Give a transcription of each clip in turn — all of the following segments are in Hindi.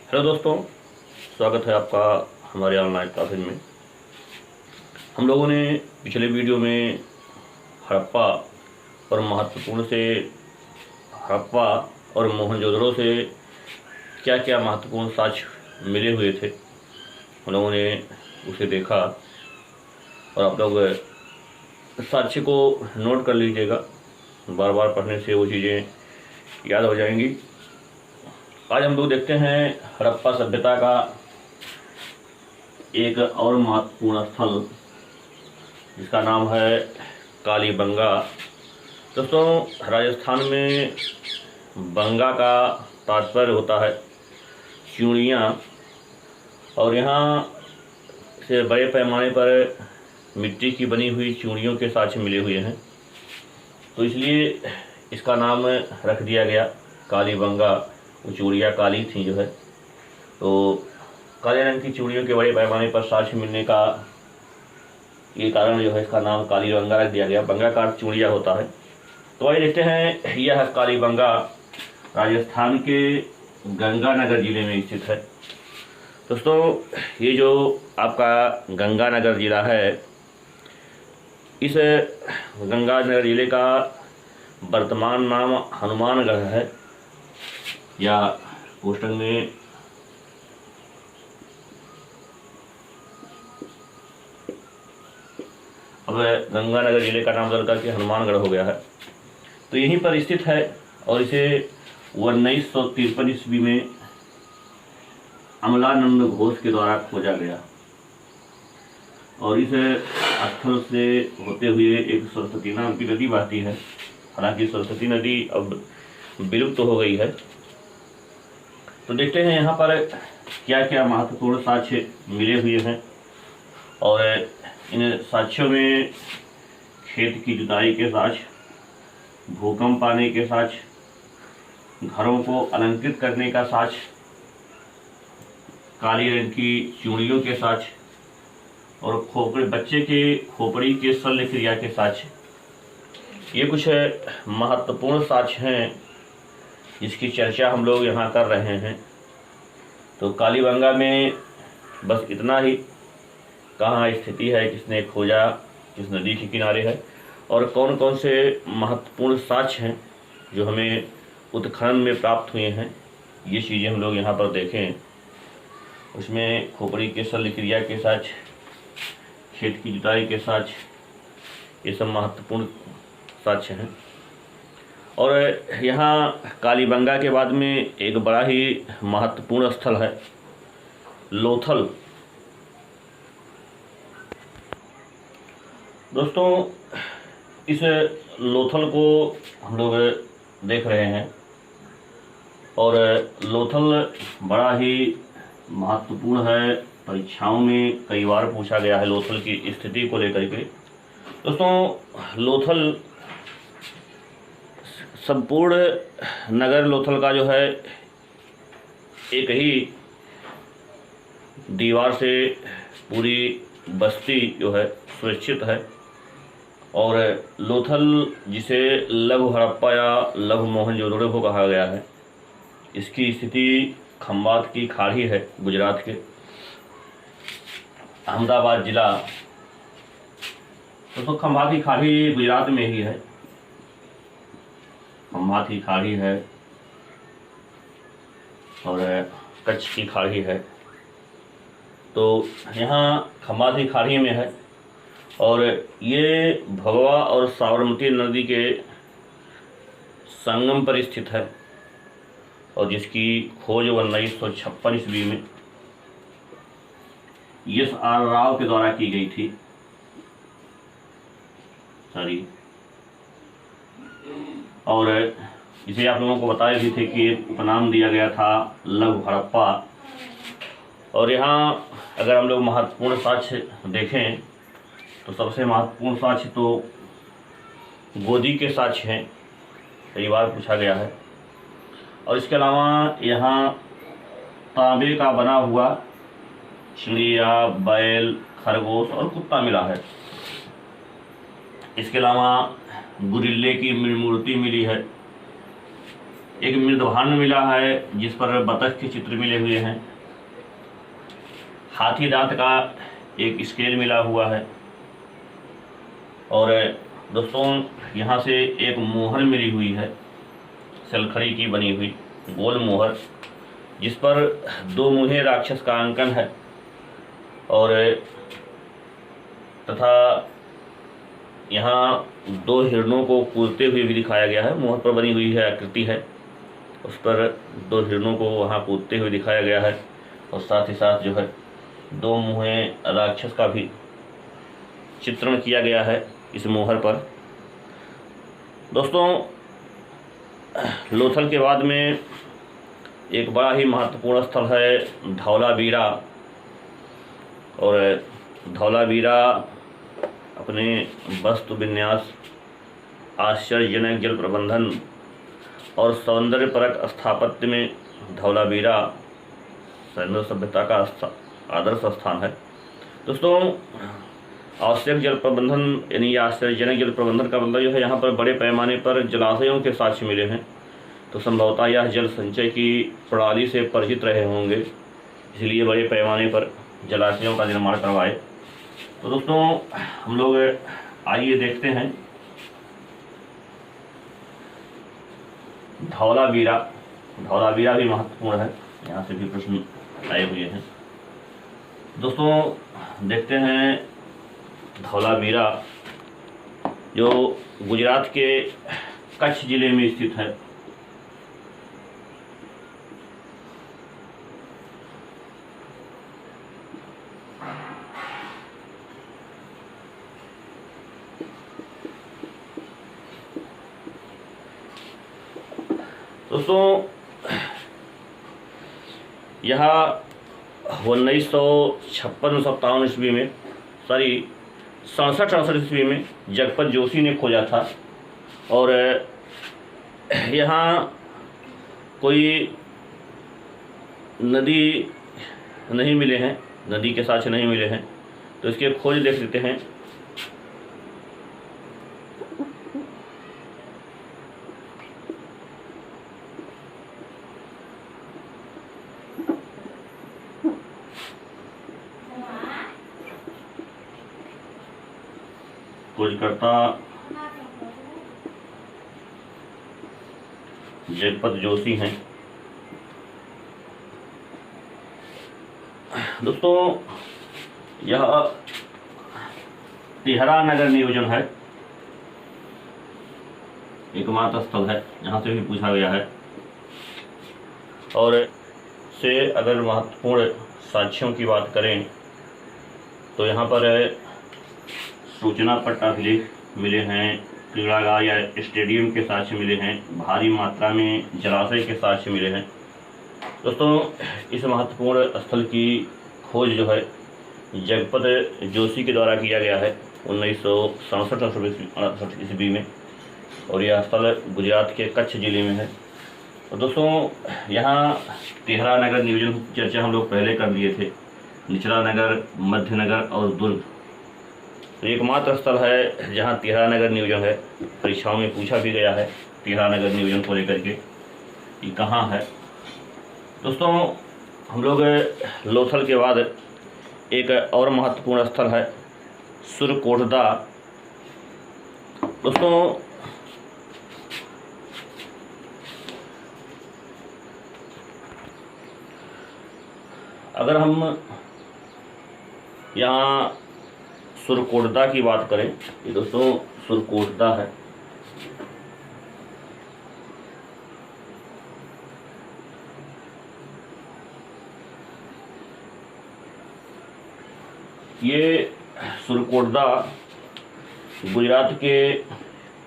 हेलो दोस्तों, स्वागत है आपका हमारे ऑनलाइन क्लासेज में। हम लोगों ने पिछले वीडियो में हड़प्पा और महत्वपूर्ण से हड़प्पा और मोहनजोदड़ो से क्या क्या महत्वपूर्ण साक्ष्य मिले हुए थे, हम लोगों ने उसे देखा। और आप लोग साक्ष्य को नोट कर लीजिएगा, बार बार पढ़ने से वो चीज़ें याद हो जाएंगी। आज हम लोग देखते हैं हड़प्पा सभ्यता का एक और महत्वपूर्ण स्थल जिसका नाम है कालीबंगा। दोस्तों, राजस्थान में बंगा का तात्पर्य होता है चूड़ियाँ, और यहाँ से बड़े पैमाने पर मिट्टी की बनी हुई चूड़ियों के साक्ष्य मिले हुए हैं, तो इसलिए इसका नाम रख दिया गया कालीबंगा। वो चूड़ियाँ काली थी जो है, तो काले रंग की चूड़ियों के बड़े पैमाने पर साक्ष्य मिलने का ये कारण जो है इसका नाम कालीबंगा रख दिया गया। बंगा का अर्थ चूड़िया होता है। तो आइए देखते हैं, यह कालीबंगा राजस्थान के गंगानगर जिले में स्थित है। दोस्तों, ये जो आपका गंगानगर जिला है, इस गंगानगर जिले का वर्तमान नाम हनुमानगढ़ है, या पोस्टर में अब गंगानगर जिले का नाम बदल करके हनुमानगढ़ हो गया है। तो यहीं पर स्थित है और इसे 1953 ईस्वी में अमलानंद घोष के द्वारा खोजा गया, और इस स्थल से होते हुए एक सरस्वती नाम की नदी बहती है। हालांकि सरस्वती नदी अब विलुप्त हो गई है। तो देखते हैं यहाँ पर क्या क्या महत्वपूर्ण साक्ष्य मिले हुए हैं, और इन साक्ष्यों में खेत की जुताई के साक्ष्य, भूकंप आने के साक्ष्य, घरों को अलंकृत करने का साक्ष्य, काली रंग की चूड़ियों के साक्ष्य, और खोपड़ी बच्चे के खोपड़ी के शल्य क्रिया के साक्ष्य, ये कुछ महत्वपूर्ण साक्ष्य हैं जिसकी चर्चा हम लोग यहाँ कर रहे हैं। तो कालीबंगा में बस इतना ही, कहाँ स्थिति है, किसने खोजा, किस नदी के किनारे है, और कौन कौन से महत्वपूर्ण साक्ष्य हैं जो हमें उत्खनन में प्राप्त हुए हैं, ये चीज़ें हम लोग यहाँ पर देखें। उसमें खोपड़ी के शल्य क्रिया के साक्ष्य, खेत की जुताई के साक्ष्य, ये सब महत्वपूर्ण साक्ष्य हैं। और यहाँ कालीबंगा के बाद में एक बड़ा ही महत्वपूर्ण स्थल है लोथल। दोस्तों, इस लोथल को हम लोग देख रहे हैं, और लोथल बड़ा ही महत्वपूर्ण है। परीक्षाओं में कई बार पूछा गया है लोथल की स्थिति को लेकर के। दोस्तों, लोथल संपूर्ण नगर लोथल का जो है एक ही दीवार से पूरी बस्ती जो है सुरक्षित है, और लोथल जिसे लघु हड़प्पा या लघु मोहनजोदड़ो को कहा गया है, इसकी स्थिति खंभात की खाड़ी है, गुजरात के अहमदाबाद जिला। तो खंभात की खाड़ी गुजरात में ही है, खंभात की खाड़ी है और कच्छ की खाड़ी है। तो यहाँ खंभात की खाड़ी में है, और ये भगवा और साबरमती नदी के संगम पर स्थित है, और जिसकी खोज 1956 ईस्वी में एस.आर. राव के द्वारा की गई थी। और इसे आप लोगों को बताए भी थे कि उपनाम दिया गया था लघु हड़प्पा। और यहाँ अगर हम लोग महत्वपूर्ण साक्ष्य देखें तो सबसे महत्वपूर्ण साक्ष्य तो गोदी के साक्ष्य हैं, कई बार पूछा गया है। और इसके अलावा यहाँ तांबे का बना हुआ चिड़िया, बैल, खरगोश और कुत्ता मिला है। इसके अलावा गुरिल्ले की मूर्ति मिली है। एक मृदभांड मिला है जिस पर बतख के चित्र मिले हुए हैं। हाथी दांत का एक स्केल मिला हुआ है। और दोस्तों यहाँ से एक मोहर मिली हुई है, सलखड़ी की बनी हुई गोल मोहर, जिस पर दो मुँहे राक्षस का अंकन है और तथा यहाँ दो हिरणों को कूदते हुए भी दिखाया गया है। मोहर पर बनी हुई है आकृति है, उस पर दो हिरणों को वहाँ कूदते हुए दिखाया गया है और साथ ही साथ जो है दो मुँहे राक्षस का भी चित्रण किया गया है इस मोहर पर। दोस्तों लोथल के बाद में एक बड़ा ही महत्वपूर्ण स्थल है धौलावीरा। और धौलावीरा अपने वस्तु विन्यास, आश्चर्यजनक जल प्रबंधन और सौंदर्यपरक स्थापत्य में धौलावीरा सैन्य सभ्यता का आदर्श स्थान है। दोस्तों आवश्यक जल प्रबंधन यानी आश्चर्यजनक जल प्रबंधन का मतलब जो है यहाँ पर बड़े पैमाने पर जलाशयों के साक्ष्य मिले हैं, तो संभवतः यह जल संचय की प्रणाली से परिचित रहे होंगे, इसलिए बड़े पैमाने पर जलाशयों का निर्माण करवाए। तो दोस्तों हम लोग आइए देखते हैं धौलावीरा। धौलावीरा भी महत्वपूर्ण है, यहाँ से भी प्रश्न आए हुए हैं। दोस्तों देखते हैं धौलावीरा जो गुजरात के कच्छ जिले में स्थित है। दोस्तों यह 1956-57 ईस्वी में 67-68 ईस्वी में जगपत जोशी ने खोजा था। और यहाँ कोई नदी नहीं मिले हैं, नदी के साक्ष्य नहीं मिले हैं, तो इसके खोज देख लेते हैं। खोजकर्ता जगपत जोशी हैं। दोस्तों यह तिहरा नगर नियोजन है, एकमात्र स्थल है, यहाँ से भी पूछा गया है। और से अगर महत्वपूर्ण साक्ष्यों की बात करें तो यहाँ पर सूचना पट्टाभिलेख मिले हैं, क्रीड़ागार या स्टेडियम के साक्ष्य मिले हैं, भारी मात्रा में जलाशय के साक्ष्य मिले हैं। दोस्तों इस महत्वपूर्ण स्थल की खोज जो है जगपत जोशी के द्वारा किया गया है 1967-68 ईस्वी में, और यह स्थल गुजरात के कच्छ जिले में है। तो दोस्तों यहाँ तिहरा नगर नियोजन की चर्चा हम लोग पहले कर लिए थे, निचला नगर, मध्य नगर और दुर्ग। तो एकमात्र स्थल है जहाँ तिहरा नगर नियोजन है। परीक्षाओं में पूछा भी गया है तिहरा नगर नियोजन को लेकर के ये कहाँ है। दोस्तों हम लोग लोथल के बाद एक और महत्वपूर्ण स्थल है सुरकोटदा। दोस्तों अगर हम यहाँ सुरकोटदा की बात करें, ये दोस्तों सुरकोटदा है। ये सुरकोटदा गुजरात के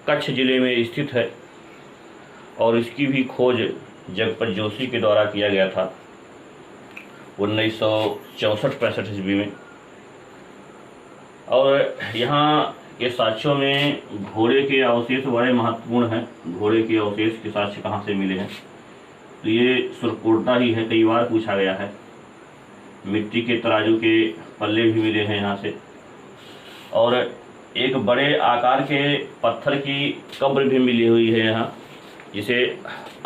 कच्छ जिले में स्थित है और इसकी भी खोज जगपत जोशी के द्वारा किया गया था 1964-65 ईस्वी में। और यहाँ के साक्ष्यों में घोड़े के अवशेष बड़े महत्वपूर्ण हैं। घोड़े के अवशेष के साक्ष्य कहाँ से मिले हैं, तो ये सुरकोटदा ही है, कई बार पूछा गया है। मिट्टी के तराजू के पल्ले भी मिले हैं यहाँ से, और एक बड़े आकार के पत्थर की कब्र भी मिली हुई है यहाँ। जिसे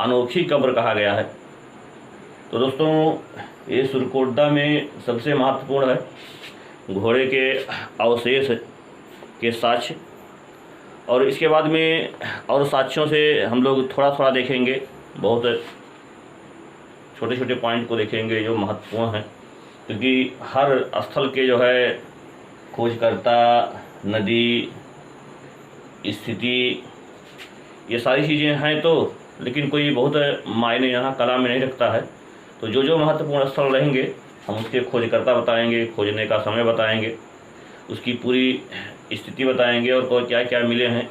अनोखी कब्र कहा गया है। तो दोस्तों ये सुरकोटदा में सबसे महत्वपूर्ण है घोड़े के अवशेष के साक्ष्य, और इसके बाद में और साक्ष्यों से हम लोग थोड़ा थोड़ा देखेंगे, बहुत छोटे छोटे पॉइंट को देखेंगे जो महत्वपूर्ण हैं, क्योंकि हर स्थल के जो है खोजकर्ता, नदी, स्थिति, ये सारी चीज़ें हैं तो, लेकिन कोई बहुत मायने यहाँ कला में नहीं रखता है। तो जो जो महत्वपूर्ण स्थल रहेंगे हम उसके खोजकर्ता बताएंगे, खोजने का समय बताएंगे, उसकी पूरी स्थिति बताएंगे और क्या क्या मिले हैं,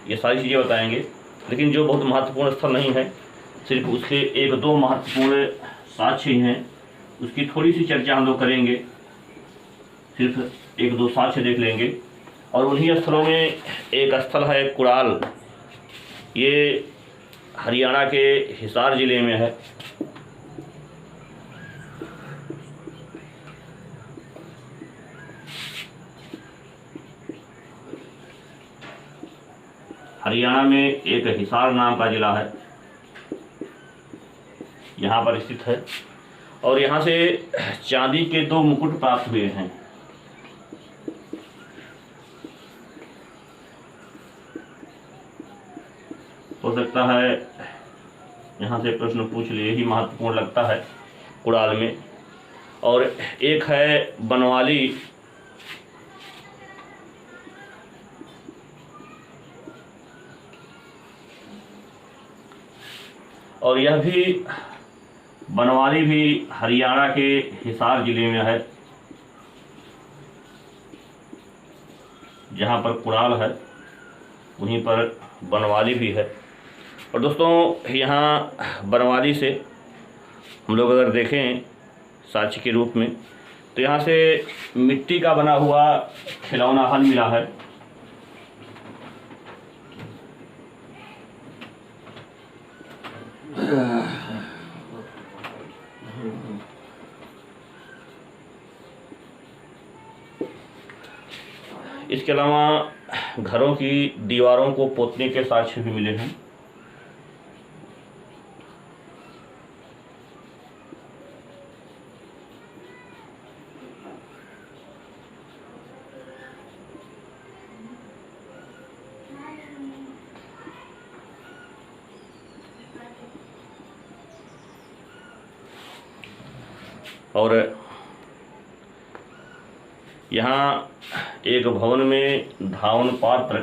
ये सारी चीज़ें बताएंगे। लेकिन जो बहुत महत्वपूर्ण स्थल नहीं है, सिर्फ उसके एक दो महत्वपूर्ण साक्ष्य ही हैं, उसकी थोड़ी सी चर्चा हम लोग करेंगे, सिर्फ एक दो साक्ष्य देख लेंगे। और उन्हीं स्थलों में एक स्थल है कुड़ाल, ये हरियाणा के हिसार ज़िले में है। हरियाणा में एक हिसार नाम का ज़िला है, यहाँ पर स्थित है, और यहाँ से चांदी के 2 मुकुट प्राप्त हुए हैं। हो सकता है यहाँ से प्रश्न पूछ लिए, ही महत्वपूर्ण लगता है कुड़ाल में। और एक है बनवाली, और यह भी बनवाली भी हरियाणा के हिसार ज़िले में है। जहाँ पर कुड़ाल है वहीं पर बनवाली भी है। और दोस्तों यहाँ बनवाली से हम लोग अगर देखें साक्ष्य के रूप में, तो यहाँ से मिट्टी का बना हुआ खिलौना हल मिला है। इसके अलावा घरों की दीवारों को पोतने के साक्ष्य भी मिले हैं। और यहाँ एक भवन में धावन पात्र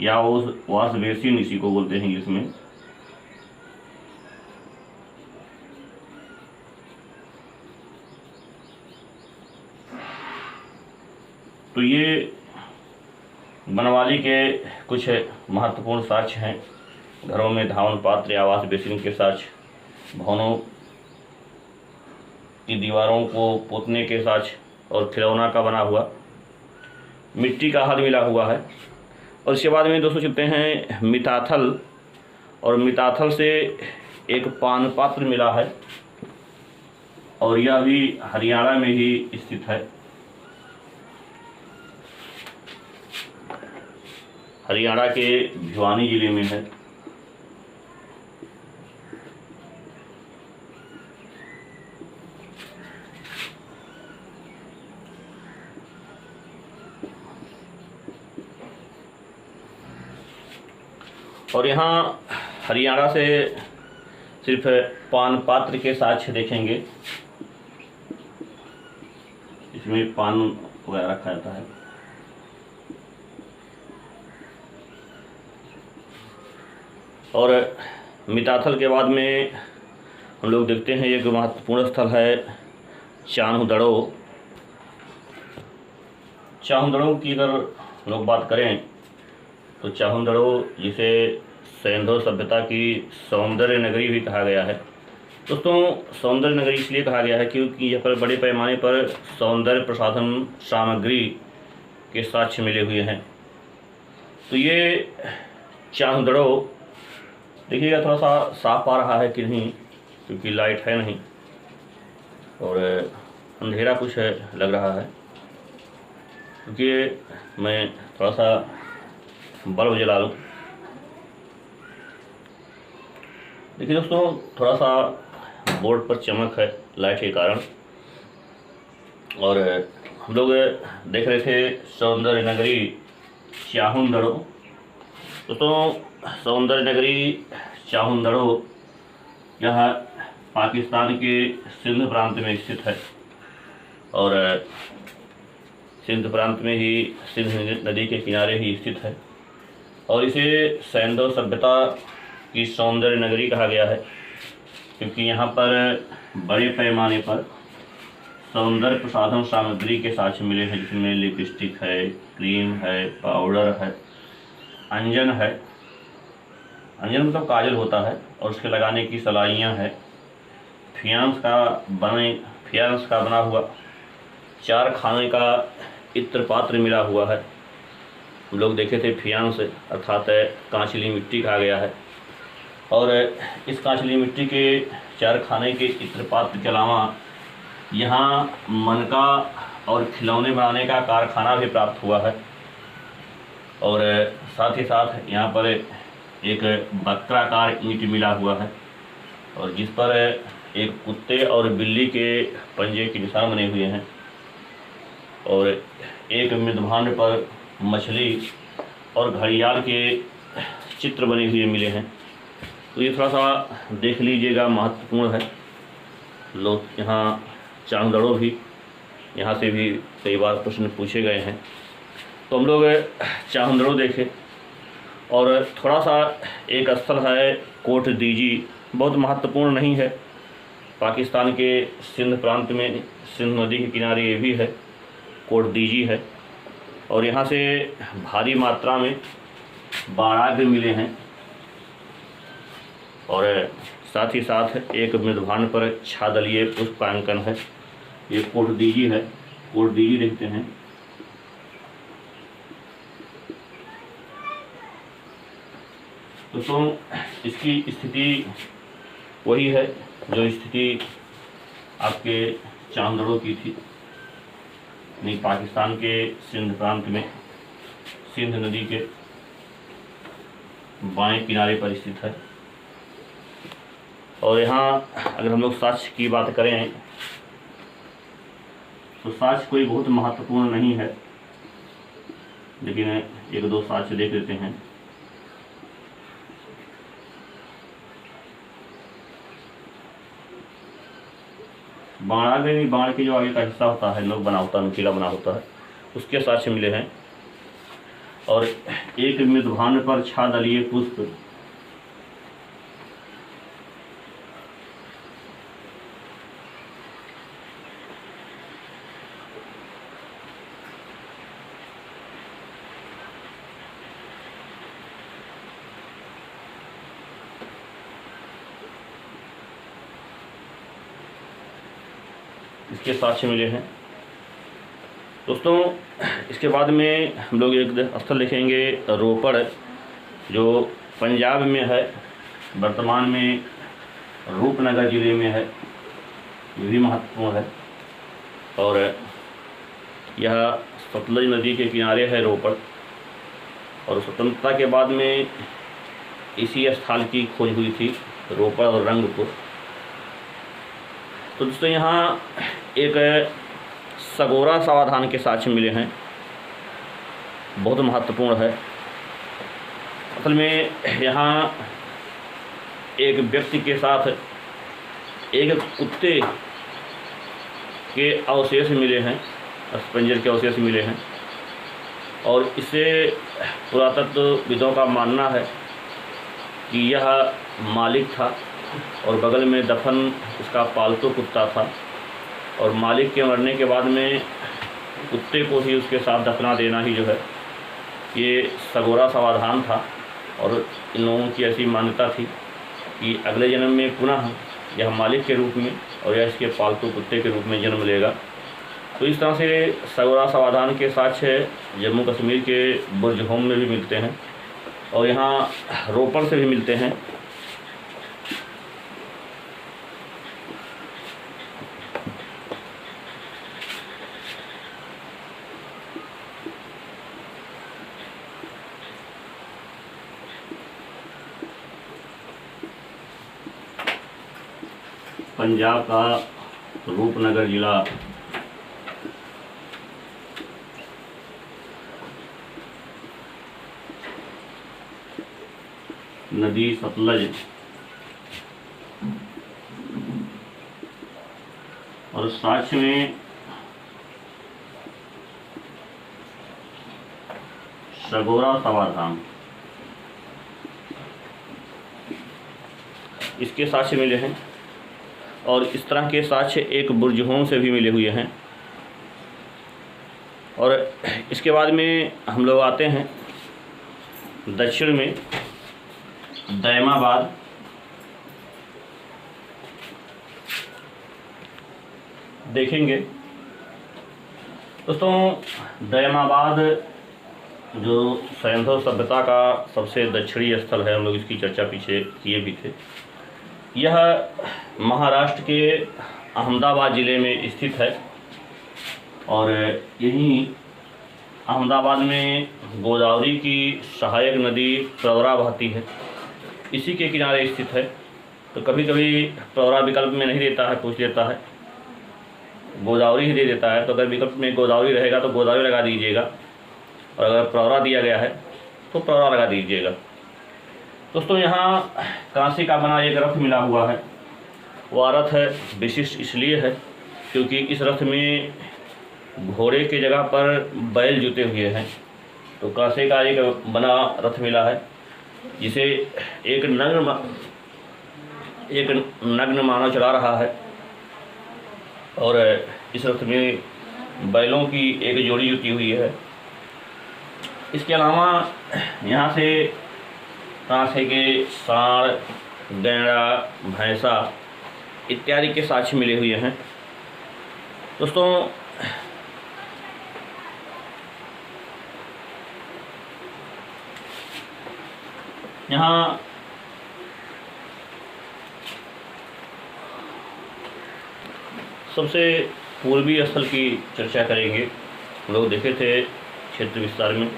या वाश बेसिन, इसी को बोलते हैं इंग्लिश में, तो ये बनवाली के कुछ महत्वपूर्ण साक्ष्य हैं। घरों में धावन पात्र या वाश बेसिन के साक्ष्य, भवनों की दीवारों को पोतने के साक्ष्य, और खिलौना का बना हुआ मिट्टी का हल मिला हुआ है। और इसके बाद में दोस्तों चलते हैं मिताथल, और मिताथल से एक पान पात्र मिला है, और यह भी हरियाणा में ही स्थित है। हरियाणा के भिवानी जिले में है। और यहाँ हरियाणा से सिर्फ पान पात्र के साक्ष्य देखेंगे, इसमें पान वगैरह रखा जाता है। और मिताथल के बाद में हम लोग देखते हैं एक महत्वपूर्ण स्थल है चाहुदड़ो। चाहुदड़ो की अगर लोग बात करें तो चाहुदड़ो, जिसे सैंधव सभ्यता की सौंदर्य नगरी भी कहा गया है। दोस्तों सौंदर्य नगरी इसलिए कहा गया है क्योंकि यहाँ पर बड़े पैमाने पर सौंदर्य प्रसाधन सामग्री के साक्ष्य मिले हुए हैं। तो ये चाहुदड़ो देखिएगा, थोड़ा सा साफ आ रहा है कि नहीं, क्योंकि लाइट है नहीं और अंधेरा कुछ लग रहा है, क्योंकि मैं थोड़ा सा बल्ब जला लूँ। देखिए दोस्तों, थोड़ा सा बोर्ड पर चमक है लाइट के कारण। और हम लोग देख रहे थे सौंदर्य नगरी चाहुंदड़ो। दोस्तों, सौंदर्य नगरी चाहुंदड़ो यह पाकिस्तान के सिंध प्रांत में स्थित है और सिंध प्रांत में ही सिंध नदी के किनारे ही स्थित है। और इसे सैंधव सभ्यता की सौंदर्य नगरी कहा गया है, क्योंकि यहाँ पर बड़े पैमाने पर सौंदर्य प्रसाधन सामग्री के साक्ष्य मिले हैं, जिसमें लिपस्टिक है, क्रीम है, पाउडर है, अंजन है। अंजन मतलब काजल होता है, और उसके लगाने की सलाइयाँ है। फियांस का बना हुआ 4 खाने का इत्र पात्र मिला हुआ है। हम लोग देखे थे फियांस अर्थात कांचली मिट्टी कहा गया है। और इस कांचली मिट्टी के 4 खाने के इत्र पात्र के अलावा यहाँ मनका और खिलौने बनाने का कारखाना भी प्राप्त हुआ है। और साथ ही साथ यहाँ पर एक वक्राकार ईंट मिला हुआ है, और जिस पर एक कुत्ते और बिल्ली के पंजे के निशान बने हुए हैं, और एक मृदभांड पर मछली और घड़ियाल के चित्र बने हुए मिले हैं। तो ये थोड़ा सा देख लीजिएगा, महत्वपूर्ण है। लोग यहाँ चाहुंदड़ो भी, यहाँ से भी कई बार प्रश्न पूछे गए हैं। तो हम लोग चाहुंदड़ो देखे। और थोड़ा सा एक स्थल है कोट दीजी, बहुत महत्वपूर्ण नहीं है। पाकिस्तान के सिंध प्रांत में सिंध नदी के किनारे ये भी है, कोट दीजी है। और यहाँ से भारी मात्रा में बाड़ाग्र मिले हैं, और साथ ही साथ एक मृदभांड पर छादलीय पुष्पांकन है। ये कोट दीजी है, कोट दीजी देखते हैं। तो इसकी स्थिति वही है जो स्थिति आपके चाहुंदड़ो की थी, नहीं पाकिस्तान के सिंध प्रांत में सिंध नदी के बाएं किनारे पर स्थित है। और यहाँ अगर हम लोग साक्ष्य की बात करें तो साक्ष्य कोई बहुत महत्वपूर्ण नहीं है, लेकिन 1-2 साक्ष्य देख लेते हैं। बाणाग्र में बाण के जो आगे का हिस्सा होता है, लोग बना होता है, नुकीला बना होता है, उसके साक्ष्य मिले हैं। और एक मृदभांड पर छादलीय पुष्प, इसके साक्ष्य मिले हैं। दोस्तों, इसके बाद में हम लोग एक स्थल लिखेंगे रोपड़, जो पंजाब में है, वर्तमान में रूपनगर ज़िले में है। ये भी महत्वपूर्ण है। और यह सतलज नदी के किनारे है रोपड़। और स्वतंत्रता के बाद में इसी स्थल की खोज हुई थी, रोपड़ और रंगपुर। तो दोस्तों, यहाँ एक सगोरा सावधान के साक्ष्य मिले हैं, बहुत महत्वपूर्ण है। असल में यहाँ एक व्यक्ति के साथ एक कुत्ते के अवशेष मिले हैं, अस्पंजर के अवशेष मिले हैं। और इससे पुरातत्वविदों का मानना है कि यह मालिक था, और बगल में दफन इसका पालतू कुत्ता था, और मालिक के मरने के बाद में कुत्ते को ही उसके साथ दफना देना ही जो है ये सगोरा समाधान था। और इन लोगों की ऐसी मान्यता थी कि अगले जन्म में पुनः यह मालिक के रूप में और यह इसके पालतू कुत्ते के रूप में जन्म लेगा। तो इस तरह से सगोरा समाधान के साक्ष्य जम्मू कश्मीर के बुर्ज होम में भी मिलते हैं, और यहाँ रोपड़ से भी मिलते हैं। पंजाब का रूपनगर जिला नदी सतलज और साक्ष्य में सगोरा सवाधाम, इसके साक्ष्य मिले हैं। और इस तरह के साक्ष्य एक बुर्जहोम से भी मिले हुए हैं। और इसके बाद में हम लोग आते हैं दक्षिण में दैमाबाद, देखेंगे दोस्तों। दैमाबाद जो सैंधव सभ्यता का सबसे दक्षिणी स्थल है, हम लोग इसकी चर्चा पीछे किए भी थे। यह महाराष्ट्र के अहमदाबाद ज़िले में स्थित है और यहीं अहमदाबाद में गोदावरी की सहायक नदी प्रवरा बहती है, इसी के किनारे स्थित है। तो कभी कभी प्रवरा विकल्प में नहीं देता है, पूछ लेता है, गोदावरी ही दे देता है। तो अगर विकल्प में गोदावरी रहेगा तो गोदावरी लगा दीजिएगा, और अगर प्रवरा दिया गया है तो प्रवरा लगा दीजिएगा। दोस्तों यहाँ कांसे का बना एक रथ मिला हुआ है। वह रथ विशिष्ट इसलिए है क्योंकि इस रथ में घोड़े की जगह पर बैल जुते हुए हैं। तो कांसे का एक बना रथ मिला है जिसे एक नग्न मानव चला रहा है, और इस रथ में बैलों की एक जोड़ी जुटी हुई है। इसके अलावा यहाँ से कांसे के सांड, गैंडा, भैंसा इत्यादि के साक्ष्य मिले हुए हैं। दोस्तों यहाँ सबसे पूर्वी स्थल की चर्चा करेंगे। हम लोग देखे थे क्षेत्र विस्तार में,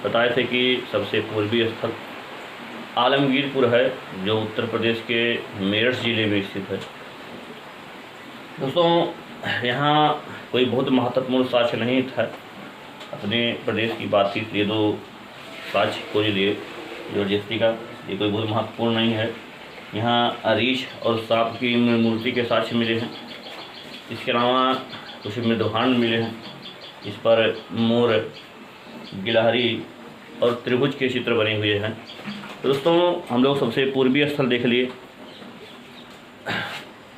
बताए थे कि सबसे पूर्वी स्थल आलमगीरपुर है जो उत्तर प्रदेश के मेरठ ज़िले में स्थित है। दोस्तों यहाँ कोई बहुत महत्वपूर्ण साक्ष्य नहीं था, अपने प्रदेश की बात की लिए दो साक्ष्य खोज लिए। जबरदस्ती का ये कोई बहुत महत्वपूर्ण नहीं है। यहाँ रीछ और सांप की मूर्ति के साक्ष्य मिले हैं। इसके अलावा कुछ मृदभांड मिले हैं, इस पर मोर, गिलहरी और त्रिभुज के चित्र बने हुए हैं। तो दोस्तों हम लोग सबसे पूर्वी स्थल देख लिए,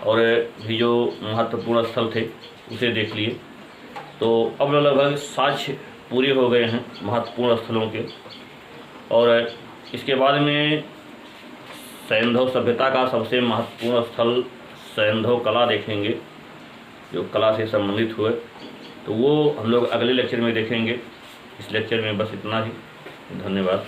और भी जो महत्वपूर्ण स्थल थे उसे देख लिए। तो अब लगभग साक्ष्य पूरे हो गए हैं महत्वपूर्ण स्थलों के। और इसके बाद में सैंधव सभ्यता का सबसे महत्वपूर्ण स्थल सैंधव कला देखेंगे, जो कला से संबंधित हुए। तो वो हम लोग अगले लेक्चर में देखेंगे। इस लेक्चर में बस इतना ही। धन्यवाद।